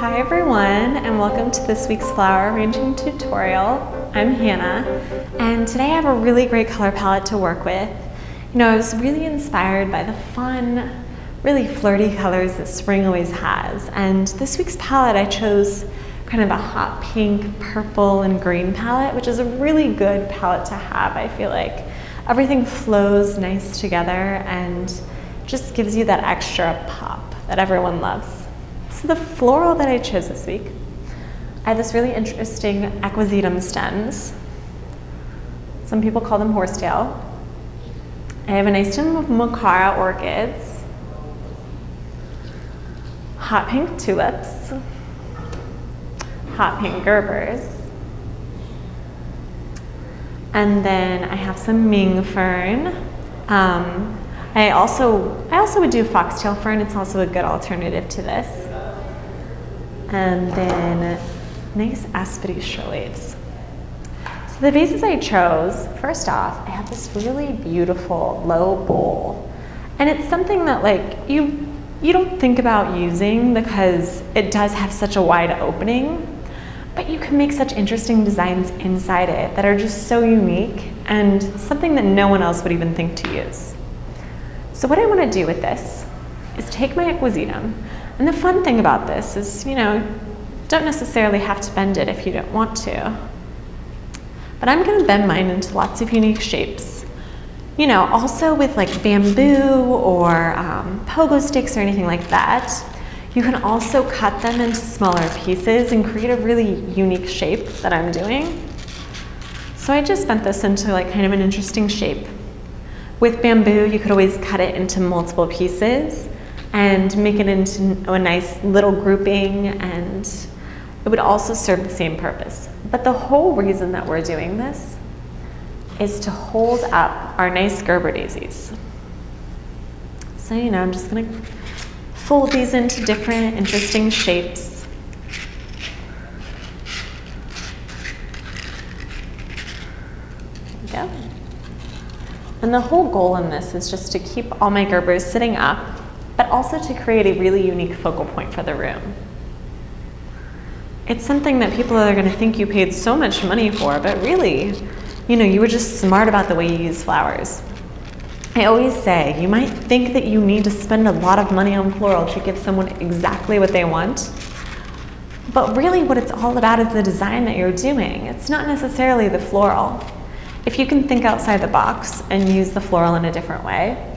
Hi everyone, and welcome to this week's flower arranging tutorial. I'm Hannah, and today I have a really great color palette to work with. You know, I was really inspired by the fun, really flirty colors that spring always has, and this week's palette I chose kind of a hot pink, purple, and green palette, which is a really good palette to have. I feel like everything flows nice together and just gives you that extra pop that everyone loves. So the floral that I chose this week, I have this really interesting equisetum stems. Some people call them horsetail. I have a nice stem of mocara orchids, hot pink tulips, hot pink gerberas, and then I have some Ming fern. I also would do foxtail fern. It's also a good alternative to this. And then nice aspidistra leaves. So the vases I chose, first off, I have this really beautiful low bowl. And it's something that like you don't think about using because it does have such a wide opening, but you can make such interesting designs inside it that are just so unique and something that no one else would even think to use. So what I want to do with this is take my equisetum, and the fun thing about this is, you know, don't necessarily have to bend it if you don't want to. But I'm going to bend mine into lots of unique shapes. You know, also with like bamboo or pogo sticks or anything like that, you can also cut them into smaller pieces and create a really unique shape that I'm doing. So I just bent this into like kind of an interesting shape. With bamboo, you could always cut it into multiple pieces and make it into a nice little grouping, and it would also serve the same purpose. But the whole reason that we're doing this is to hold up our nice Gerber daisies. So, you know, I'm just gonna fold these into different interesting shapes. There we go. And the whole goal in this is just to keep all my Gerbers sitting up, but also to create a really unique focal point for the room. It's something that people are going to think you paid so much money for, but really, you know, you were just smart about the way you use flowers. I always say, you might think that you need to spend a lot of money on floral to give someone exactly what they want, but really what it's all about is the design that you're doing. It's not necessarily the floral. If you can think outside the box and use the floral in a different way,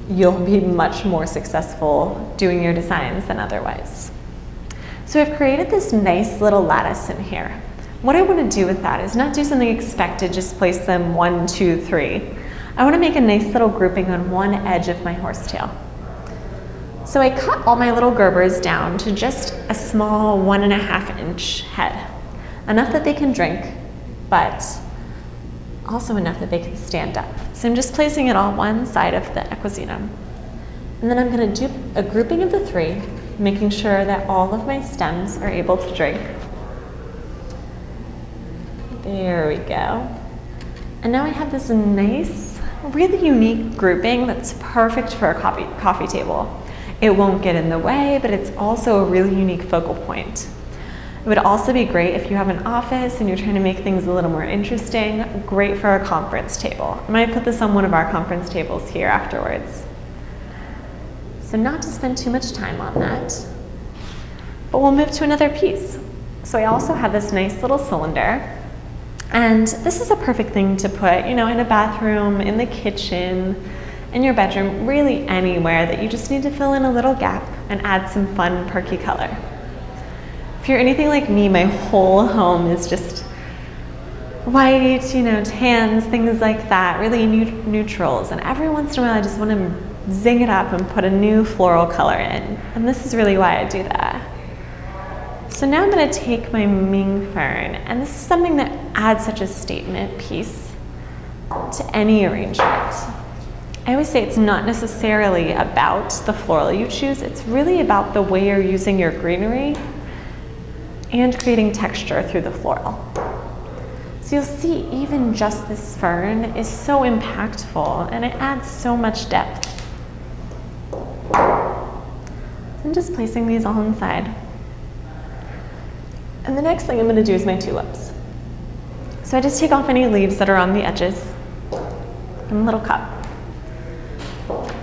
you'll be much more successful doing your designs than otherwise. So I've created this nice little lattice in here. What I want to do with that is not do something expected, just place them 1, 2, 3. I want to make a nice little grouping on one edge of my horsetail. So I cut all my little Gerbers down to just a small 1.5 inch head. Enough that they can drink, but also enough that they can stand up. So I'm just placing it on one side of the equisetum. And then I'm going to do a grouping of the 3, making sure that all of my stems are able to drink. There we go. And now I have this nice, really unique grouping that's perfect for a coffee table. It won't get in the way, but it's also a really unique focal point. It would also be great if you have an office and you're trying to make things a little more interesting. Great for a conference table. I might put this on one of our conference tables here afterwards. So not to spend too much time on that, but we'll move to another piece. So I also have this nice little cylinder, and this is a perfect thing to put, you know, in a bathroom, in the kitchen, in your bedroom, really anywhere that you just need to fill in a little gap and add some fun, perky color. If you're anything like me, my whole home is just white, you know, tans, things like that, really neutrals. And every once in a while, I just want to zing it up and put a new floral color in. And this is really why I do that. So now I'm going to take my Ming fern, and this is something that adds such a statement piece to any arrangement. I always say it's not necessarily about the floral you choose, it's really about the way you're using your greenery and creating texture through the floral. So you'll see even just this fern is so impactful and it adds so much depth. I'm just placing these all inside. And the next thing I'm going to do is my tulips. So I just take off any leaves that are on the edges in a little cup.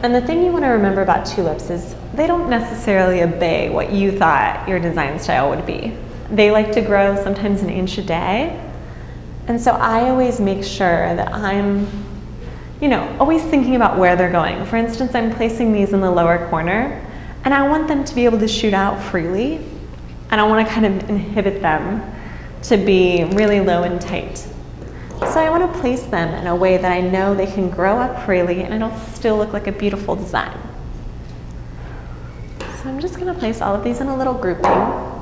And the thing you want to remember about tulips is they don't necessarily obey what you thought your design style would be. They like to grow sometimes an inch a day. And so I always make sure that I'm, always thinking about where they're going. For instance, I'm placing these in the lower corner, and I want them to be able to shoot out freely. I don't want to kind of inhibit them to be really low and tight. So I want to place them in a way that I know they can grow up freely and it'll still look like a beautiful design. So I'm just going to place all of these in a little grouping,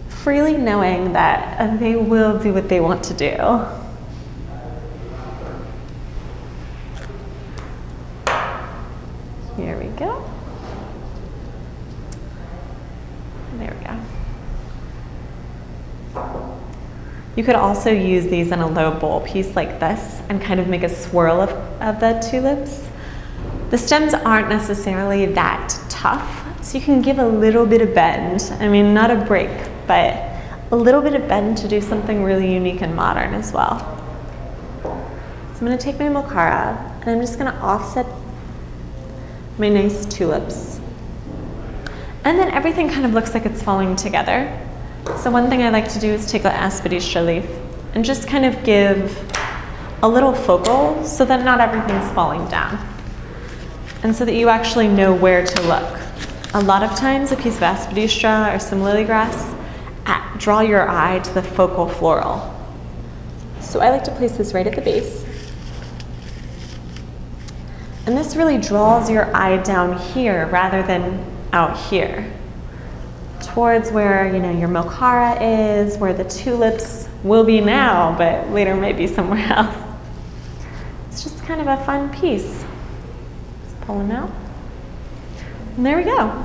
freely knowing that they will do what they want to do. Here we go. There we go. You could also use these in a low bowl piece like this and kind of make a swirl of the tulips. The stems aren't necessarily that tough, so you can give a little bit of bend. I mean, not a break, but a little bit of bend to do something really unique and modern as well. So I'm going to take my mocara and I'm just going to offset my nice tulips. And then everything kind of looks like it's falling together. So one thing I like to do is take the aspidistra leaf and just kind of give a little focal so that not everything's falling down. And so that you actually know where to look. A lot of times a piece of aspidistra or some lily grass, draw your eye to the focal floral. So I like to place this right at the base. And this really draws your eye down here rather than out here, towards where your mocara is, where the tulips will be now, but later might be somewhere else. It's just kind of a fun piece. Just pull them out. And there we go.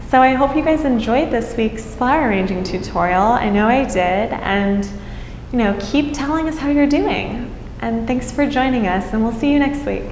So I hope you guys enjoyed this week's flower arranging tutorial. I know I did, and keep telling us how you're doing. And thanks for joining us, and we'll see you next week.